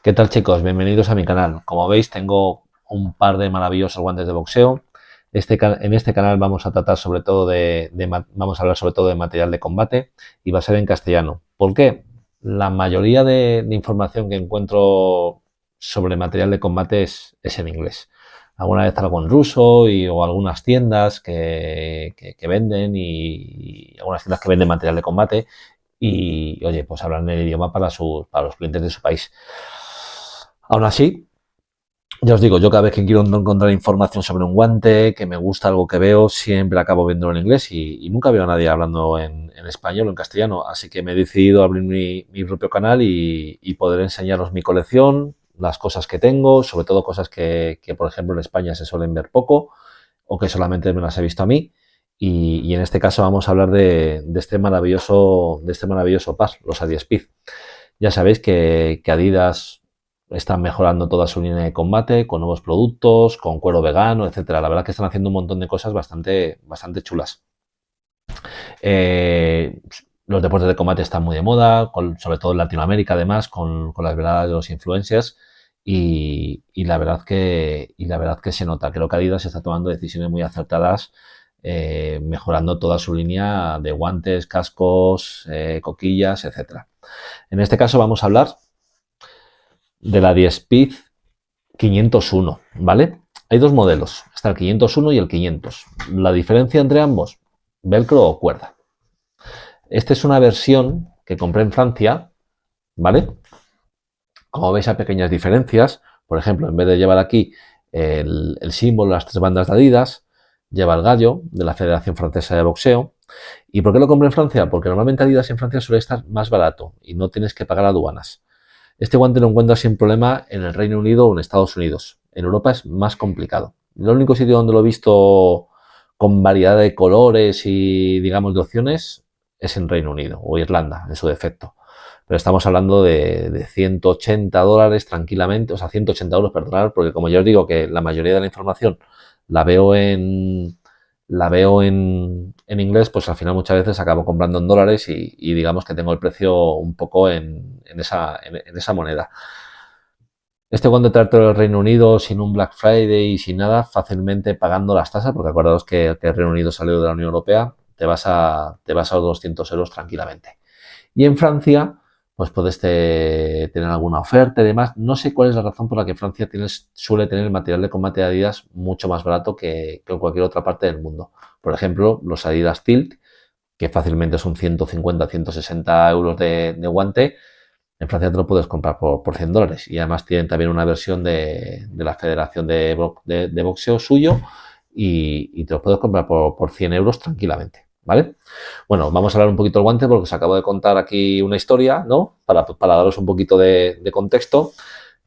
¿Qué tal, chicos? Bienvenidos a mi canal. Como veis, tengo un par de maravillosos guantes de boxeo. En este canal vamos a tratar sobre todo vamos a hablar sobre todo de material de combate y va a ser en castellano. ¿Por qué? La mayoría de información que encuentro sobre material de combate es en inglés. Alguna vez algo en ruso o algunas tiendas que venden y algunas tiendas que venden material de combate y, oye, pues hablan el idioma para los clientes de su país. Aún así, ya os digo, yo cada vez que quiero encontrar información sobre un guante, que me gusta algo que veo, siempre acabo viéndolo en inglés y nunca veo a nadie hablando en español o en castellano. Así que me he decidido abrir mi propio canal y poder enseñaros mi colección, las cosas que tengo, sobre todo cosas que, por ejemplo, en España se suelen ver poco o que solamente me las he visto a mí. Y en este caso vamos a hablar de este maravilloso par, los Adiespeed. Ya sabéis que Adidas están mejorando toda su línea de combate con nuevos productos, con cuero vegano, etcétera. La verdad que están haciendo un montón de cosas bastante chulas. Eh, los deportes de combate están muy de moda, sobre todo en Latinoamérica, además, con las veladas de los influencers. Y la verdad que se nota. Creo que Adidas está tomando decisiones muy acertadas, mejorando toda su línea de guantes, cascos, coquillas, etcétera. En este caso vamos a hablar de la Adiespeed 501, ¿vale? Hay dos modelos, está el 501 y el 500. La diferencia entre ambos, velcro o cuerda. Esta es una versión que compré en Francia, ¿vale? Como veis hay pequeñas diferencias. Por ejemplo, en vez de llevar aquí el símbolo, las tres bandas de Adidas, lleva el gallo de la Federación Francesa de Boxeo. ¿Y por qué lo compré en Francia? Porque normalmente Adidas en Francia suele estar más barato y no tienes que pagar aduanas. Este guante lo encuentras sin problema en el Reino Unido o en Estados Unidos. En Europa es más complicado. El único sitio donde lo he visto con variedad de colores y, digamos, de opciones es en Reino Unido o Irlanda, en su defecto. Pero estamos hablando de $180 tranquilamente, o sea, 180 euros, perdonad, porque como ya os digo que la mayoría de la información la veo en, en inglés, pues al final muchas veces acabo comprando en dólares y digamos que tengo el precio un poco en esa moneda. Este cuando trato del Reino Unido sin un Black Friday y sin nada, fácilmente pagando las tasas, porque acordaos que el Reino Unido salió de la Unión Europea, te vas a los 200 euros tranquilamente. Y en Francia, pues puedes tener alguna oferta y demás. No sé cuál es la razón por la que Francia suele tener el material de combate de Adidas mucho más barato que en cualquier otra parte del mundo. Por ejemplo, los Adidas Tilt, que fácilmente son 150, 160 euros de guante, en Francia te lo puedes comprar por $100. Y además tienen también una versión de la Federación de Boxeo suyo y te lo puedes comprar por 100 euros tranquilamente. ¿Vale? Bueno, vamos a hablar un poquito del guante porque os acabo de contar aquí una historia, ¿no? Para daros un poquito de contexto,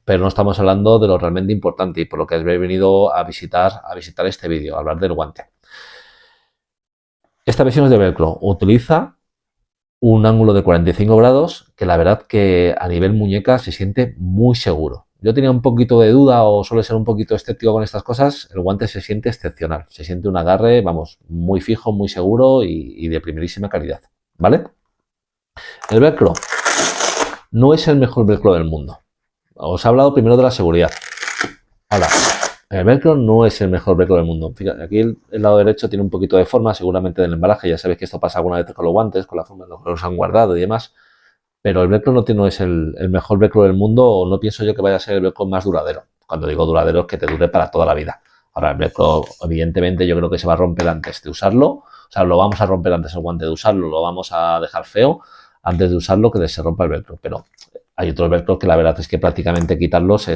pero no estamos hablando de lo realmente importante y por lo que habéis venido a visitar este vídeo, a hablar del guante. Esta versión es de velcro, utiliza un ángulo de 45 grados que la verdad que a nivel muñeca se siente muy seguro. Yo tenía un poquito de duda o suele ser un poquito escéptico con estas cosas, el guante se siente excepcional, se siente un agarre, vamos, muy fijo, muy seguro y de primerísima calidad, ¿vale? El velcro no es el mejor velcro del mundo. Os he hablado primero de la seguridad. Ahora, el velcro no es el mejor velcro del mundo. Fíjate, aquí el lado derecho tiene un poquito de forma, seguramente del embalaje. Ya sabéis que esto pasa alguna vez con los guantes, con la forma en la que los han guardado y demás. Pero el velcro no es el mejor velcro del mundo, o no pienso yo que vaya a ser el velcro más duradero. Cuando digo duradero es que te dure para toda la vida. Ahora, el velcro, evidentemente, yo creo que se va a romper antes de usarlo. O sea, lo vamos a romper antes el guante de usarlo, lo vamos a dejar feo antes de usarlo que de se rompa el velcro. Pero hay otros velcros que la verdad es que prácticamente quitarlos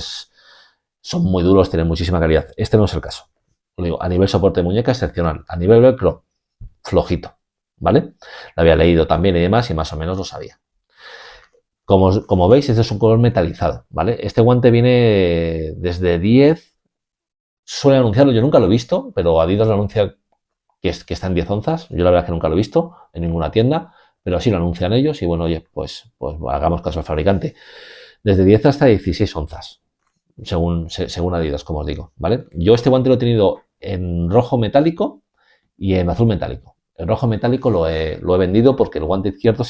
son muy duros, tienen muchísima calidad. Este no es el caso. Lo digo, a nivel soporte de muñeca, excepcional. A nivel velcro, flojito. ¿Vale? Lo había leído también y demás y más o menos lo sabía. Como veis, este es un color metalizado, ¿vale? Este guante viene desde 10, suele anunciarlo, yo nunca lo he visto, pero Adidas lo anuncia que está en 10 onzas, yo la verdad es que nunca lo he visto en ninguna tienda, pero así lo anuncian ellos y bueno, oye, pues hagamos caso al fabricante. Desde 10 hasta 16 onzas, según Adidas, como os digo, ¿vale? Yo este guante lo he tenido en rojo metálico y en azul metálico. El rojo metálico lo he vendido porque el guante izquierdo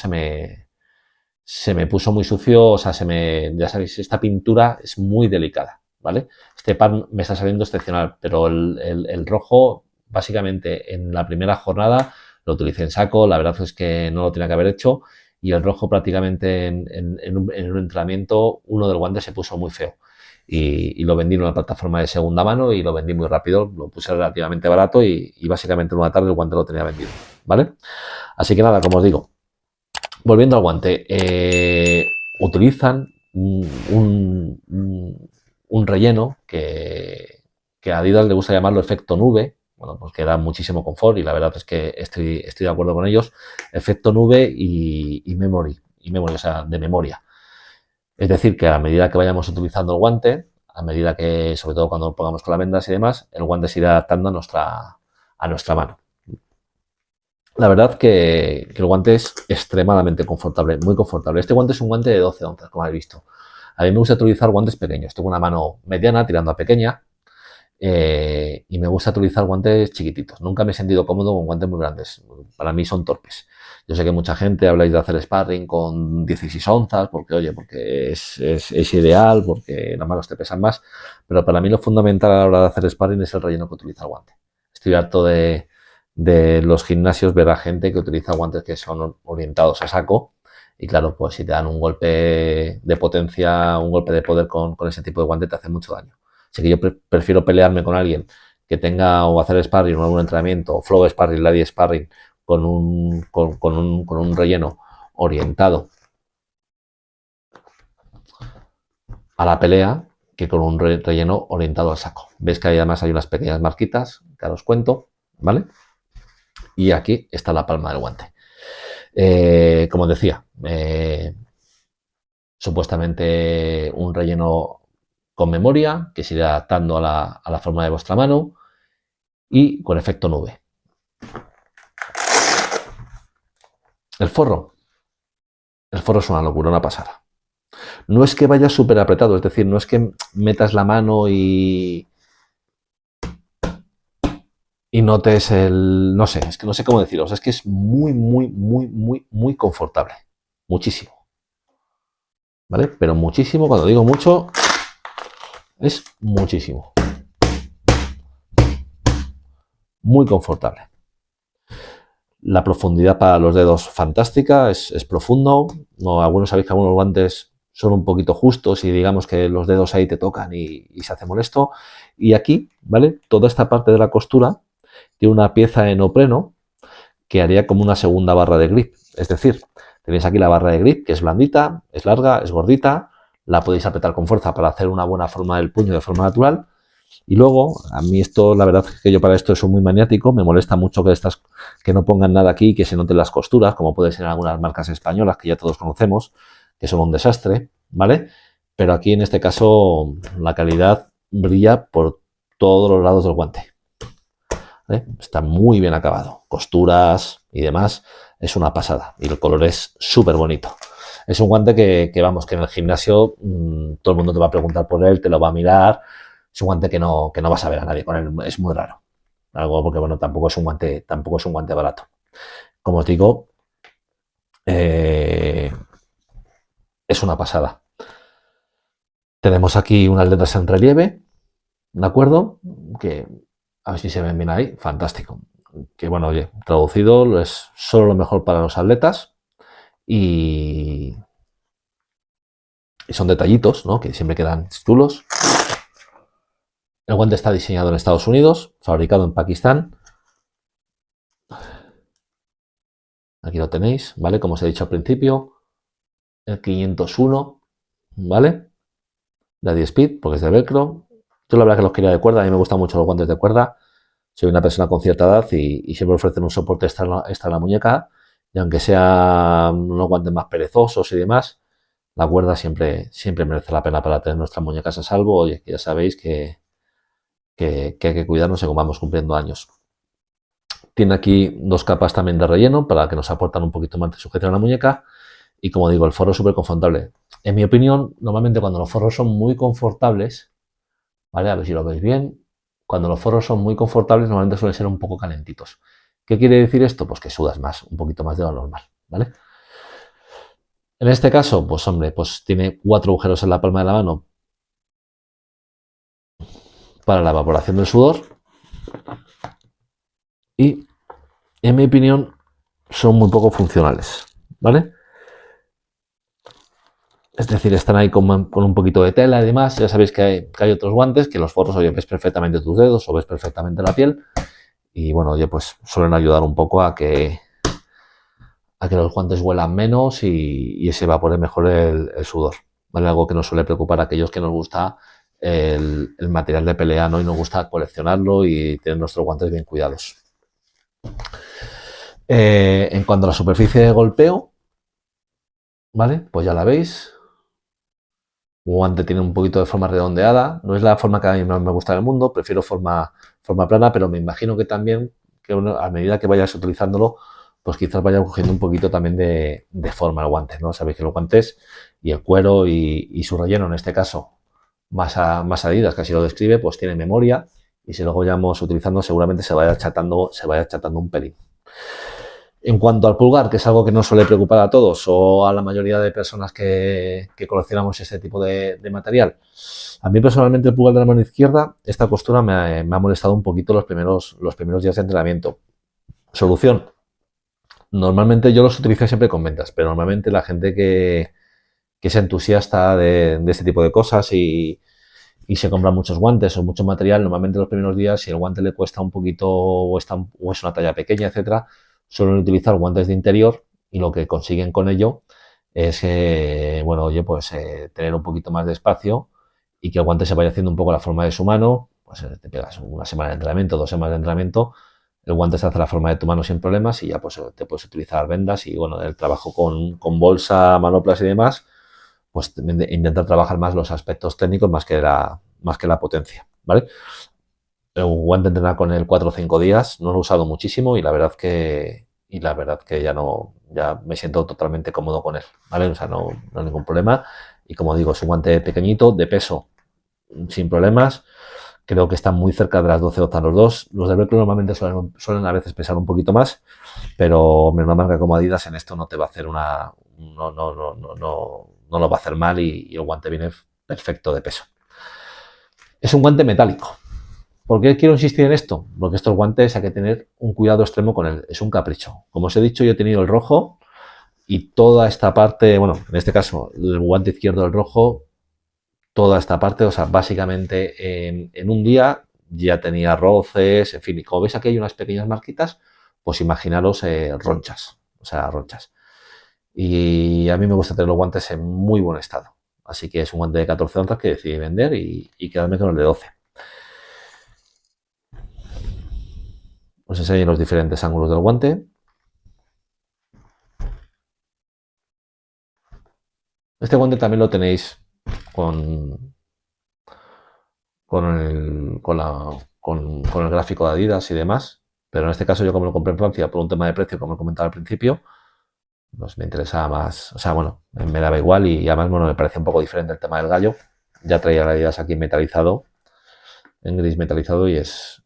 se me puso muy sucio, o sea, ya sabéis, esta pintura es muy delicada, ¿vale? Este pan me está saliendo excepcional, pero el rojo, básicamente, en la primera jornada lo utilicé en saco, la verdad es que no lo tenía que haber hecho, y el rojo prácticamente en un entrenamiento, uno del guante se puso muy feo. Y lo vendí en una plataforma de segunda mano y lo vendí muy rápido, lo puse relativamente barato y básicamente en una tarde el guante lo tenía vendido, ¿vale? Así que nada, como os digo, volviendo al guante, utilizan un relleno que a Adidas le gusta llamarlo efecto nube, bueno, pues que da muchísimo confort y la verdad es que estoy de acuerdo con ellos, efecto nube y memory, o sea, de memoria. Es decir, que a medida que vayamos utilizando el guante, a medida que, sobre todo cuando lo pongamos con las vendas y demás, el guante se irá adaptando a nuestra mano. La verdad que el guante es extremadamente confortable, muy confortable. Este guante es un guante de 12 onzas, como habéis visto. A mí me gusta utilizar guantes pequeños. Tengo una mano mediana tirando a pequeña y me gusta utilizar guantes chiquititos. Nunca me he sentido cómodo con guantes muy grandes. Para mí son torpes. Yo sé que mucha gente habláis de hacer sparring con 16 onzas porque, oye, porque es ideal, porque las manos te pesan más, pero para mí lo fundamental a la hora de hacer sparring es el relleno que utiliza el guante. Estoy harto de los gimnasios ver a gente que utiliza guantes que son orientados a saco y claro, pues si te dan un golpe de potencia, un golpe de poder con ese tipo de guante te hace mucho daño. Así que yo prefiero pelearme con alguien que tenga o hacer sparring o algún entrenamiento, o flow sparring, laddy sparring, con un relleno orientado a la pelea que con un relleno orientado al saco. Veis que además hay unas pequeñas marquitas que ahora os cuento, ¿vale? Y aquí está la palma del guante. Como decía, supuestamente un relleno con memoria que se irá adaptando a la forma de vuestra mano y con efecto nube. El forro es una locura, una pasada. No es que vaya súper apretado, es decir, no es que metas la mano y notes el... No sé, es que no sé cómo deciros, es que es muy confortable. Muchísimo. ¿Vale? Pero muchísimo, cuando digo mucho, es muchísimo. Muy confortable. La profundidad para los dedos fantástica, es profundo. No, algunos sabéis que algunos guantes son un poquito justos y digamos que los dedos ahí te tocan y se hace molesto. Y aquí, ¿vale? Toda esta parte de la costura tiene una pieza de neopreno que haría como una segunda barra de grip. Es decir, tenéis aquí la barra de grip que es blandita, es larga, es gordita, la podéis apretar con fuerza para hacer una buena forma del puño de forma natural. Y luego, a mí esto, la verdad es que yo para esto soy muy maniático, me molesta mucho que no pongan nada aquí, que se noten las costuras, como puede ser en algunas marcas españolas que ya todos conocemos, que son un desastre, ¿vale? Pero aquí en este caso la calidad brilla por todos los lados del guante. ¿Vale? Está muy bien acabado, costuras y demás, es una pasada y el color es súper bonito. Es un guante que vamos, que en el gimnasio todo el mundo te va a preguntar por él, te lo va a mirar. Es un guante que no vas a ver a nadie con él, es muy raro. Algo porque, bueno, tampoco es un guante barato. Como os digo, es una pasada. Tenemos aquí unas letras en relieve, ¿de acuerdo? Que a ver si se ven bien ahí, fantástico. Que bueno, oye, traducido es solo lo mejor para los atletas y son detallitos, ¿no? Que siempre quedan chulos. El guante está diseñado en Estados Unidos, fabricado en Pakistán. Aquí lo tenéis, ¿vale? Como os he dicho al principio, el 501, ¿vale? De 10 speed, porque es de velcro. Yo la verdad que los quería de cuerda, a mí me gustan mucho los guantes de cuerda. Soy una persona con cierta edad y siempre ofrecen un soporte extra en la muñeca. Y aunque sean unos guantes más perezosos y demás, la cuerda siempre merece la pena para tener nuestras muñecas a salvo. Oye, que ya sabéis que hay que cuidarnos según vamos cumpliendo años. Tiene aquí dos capas también de relleno para que nos aportan un poquito más de sujeción a la muñeca. Y como digo, el forro es súper confortable. En mi opinión, normalmente cuando los forros son muy confortables, ¿vale? A ver si lo veis bien. Cuando los forros son muy confortables, normalmente suelen ser un poco calentitos. ¿Qué quiere decir esto? Pues que sudas más, un poquito más de lo normal, ¿vale? En este caso, pues hombre, pues tiene 4 agujeros en la palma de la mano para la evaporación del sudor y, en mi opinión, son muy poco funcionales, ¿vale? Es decir, están ahí con un poquito de tela y demás. Ya sabéis que hay otros guantes que los forros, oye, ves perfectamente tus dedos o ves perfectamente la piel. Y bueno, oye, pues suelen ayudar un poco a que los guantes huelan menos y se evapore mejor el sudor. ¿Vale? Algo que nos suele preocupar a aquellos que nos gusta el material de pelea, ¿no? Y nos gusta coleccionarlo y tener nuestros guantes bien cuidados. En cuanto a la superficie de golpeo, ¿vale? Pues ya la veis. Un guante tiene un poquito de forma redondeada. No es la forma que a mí más me gusta del mundo. Prefiero forma plana, pero me imagino que también, que uno, a medida que vayas utilizándolo, pues quizás vaya cogiendo un poquito también de forma el guante, ¿no? Sabéis que los guantes y el cuero y su relleno, en este caso, más Adidas, que así lo describe, pues tiene memoria y si luego vayamos utilizando seguramente se vaya achatando un pelín. En cuanto al pulgar, que es algo que no suele preocupar a todos o a la mayoría de personas que coleccionamos este tipo de material, a mí personalmente el pulgar de la mano izquierda, esta costura me ha molestado un poquito los primeros días de entrenamiento. Solución. Normalmente yo los utilizo siempre con vendas, pero normalmente la gente que es entusiasta de este tipo de cosas y se compra muchos guantes o mucho material, normalmente los primeros días, si el guante le cuesta un poquito o es una talla pequeña, etcétera, suelen utilizar guantes de interior y lo que consiguen con ello es, bueno, oye, pues tener un poquito más de espacio y que el guante se vaya haciendo un poco la forma de su mano, pues te pegas una semana de entrenamiento, 2 semanas de entrenamiento, el guante se hace la forma de tu mano sin problemas y ya pues te puedes utilizar vendas y bueno, el trabajo con bolsa, manoplas y demás, pues intentar trabajar más los aspectos técnicos más que la potencia, ¿vale? Un guante entrenar con él 4 o 5 días, no lo he usado muchísimo y la verdad que ya me siento totalmente cómodo con él, ¿vale? O sea, no hay ningún problema. Y como digo, es un guante pequeñito, de peso, sin problemas. Creo que están muy cerca de las 12 onzas los dos. Los de velcro normalmente suelen a veces pesar un poquito más, pero hombre, una marca como Adidas en esto no te va a hacer no lo va a hacer mal y el guante viene perfecto de peso. Es un guante metálico. ¿Por qué quiero insistir en esto? Porque estos guantes hay que tener un cuidado extremo con él. Es un capricho. Como os he dicho, yo he tenido el rojo y toda esta parte, bueno, en este caso, el guante izquierdo del rojo, toda esta parte, o sea, básicamente en un día ya tenía roces, en fin, y como veis aquí hay unas pequeñas marquitas, pues imaginaros ronchas, o sea, ronchas. Y a mí me gusta tener los guantes en muy buen estado. Así que es un guante de 14 onzas que decidí vender y quedarme con el de 12. Os enseño los diferentes ángulos del guante. Este guante también lo tenéis con, con el gráfico de Adidas y demás, pero en este caso yo como lo compré en Francia por un tema de precio, como he comentado al principio, pues me interesaba más, o sea, bueno, me daba igual y además, bueno, me parecía un poco diferente el tema del gallo. Ya traía el Adidas aquí metalizado, en gris metalizado y es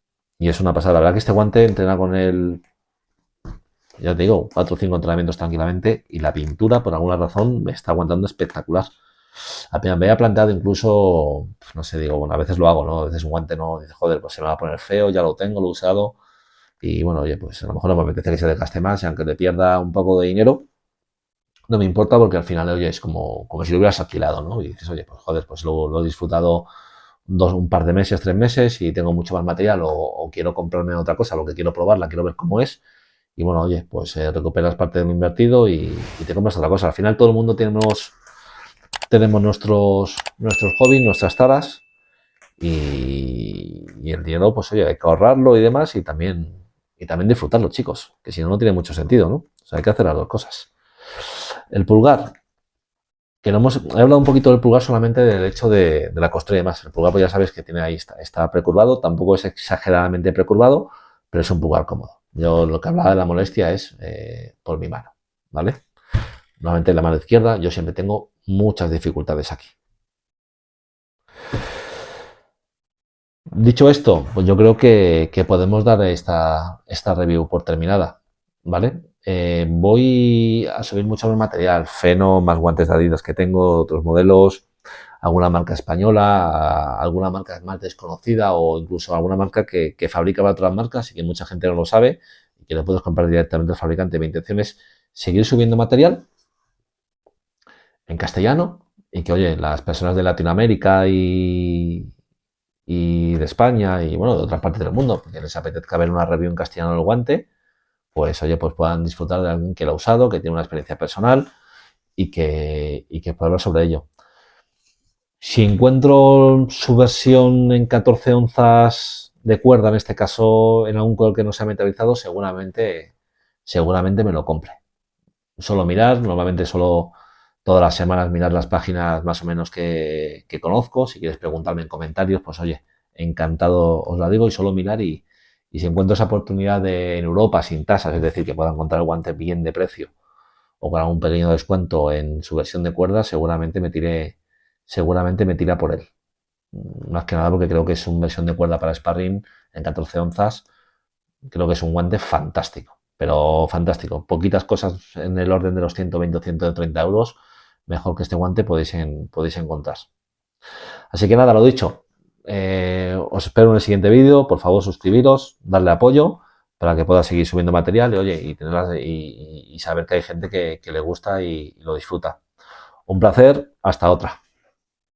una pasada. La verdad que este guante entrena con él, ya te digo, 4 o 5 entrenamientos tranquilamente y la pintura por alguna razón me está aguantando espectacular. Apenas me había planteado incluso, pues no sé, digo, bueno, a veces lo hago, ¿no? A veces un guante no, dice, joder, pues se me va a poner feo, ya lo tengo, lo he usado. Y bueno, oye, pues a lo mejor no me apetece que se desgaste más y aunque te pierda un poco de dinero, no me importa porque al final, oye, es como si lo hubieras alquilado, ¿no? Y dices, oye, pues joder, pues lo he disfrutado un par de meses, 3 meses y tengo mucho más material o quiero comprarme otra cosa, lo que quiero probarla, quiero ver cómo es. Y bueno, oye, pues recuperas parte de lo invertido y te compras otra cosa. Al final todo el mundo tenemos nuestros hobbies, nuestras taras y el dinero, pues oye, hay que ahorrarlo y demás y también disfrutarlo, chicos, que si no, no tiene mucho sentido, ¿no? O sea, hay que hacer las dos cosas. El pulgar, que no he hablado un poquito del pulgar solamente del hecho de la costura y demás. El pulgar, pues ya sabes que tiene ahí, está precurvado, tampoco es exageradamente precurvado, pero es un pulgar cómodo. Yo lo que hablaba de la molestia es por mi mano, ¿vale? Normalmente en la mano izquierda yo siempre tengo muchas dificultades aquí. Dicho esto, pues yo creo que podemos dar esta review por terminada, ¿vale? voy a subir mucho más material, Feno, más guantes de Adidas que tengo, otros modelos, alguna marca española, alguna marca más desconocida o incluso alguna marca que fabrica para otras marcas y que mucha gente no lo sabe y que lo puedes comprar directamente al fabricante. Mi intención es seguir subiendo material en castellano y que, oye, las personas de Latinoamérica y de España y, bueno, de otras partes del mundo, porque les apetezca ver una review en castellano del guante, pues, oye, pues puedan disfrutar de alguien que lo ha usado, que tiene una experiencia personal y que pueda hablar sobre ello. Si encuentro su versión en 14 onzas de cuerda, en este caso en algún color que no sea metalizado, seguramente me lo compre. Solo mirar, normalmente solo todas las semanas mirar las páginas más o menos que conozco. Si quieres preguntarme en comentarios, pues oye, encantado os la digo y solo mirar y si encuentro esa oportunidad en Europa sin tasas, es decir, que pueda encontrar el guante bien de precio o con algún pequeño descuento en su versión de cuerda, seguramente me tira por él. Más que nada porque creo que es una versión de cuerda para sparring en 14 onzas. Creo que es un guante fantástico, pero fantástico. Poquitas cosas en el orden de los 120 o 130 euros, mejor que este guante podéis encontrar. Así que nada, lo dicho. Os espero en el siguiente vídeo. Por favor, suscribiros, darle apoyo para que pueda seguir subiendo material y, oye, y saber que hay gente que le gusta y lo disfruta. Un placer, hasta otra.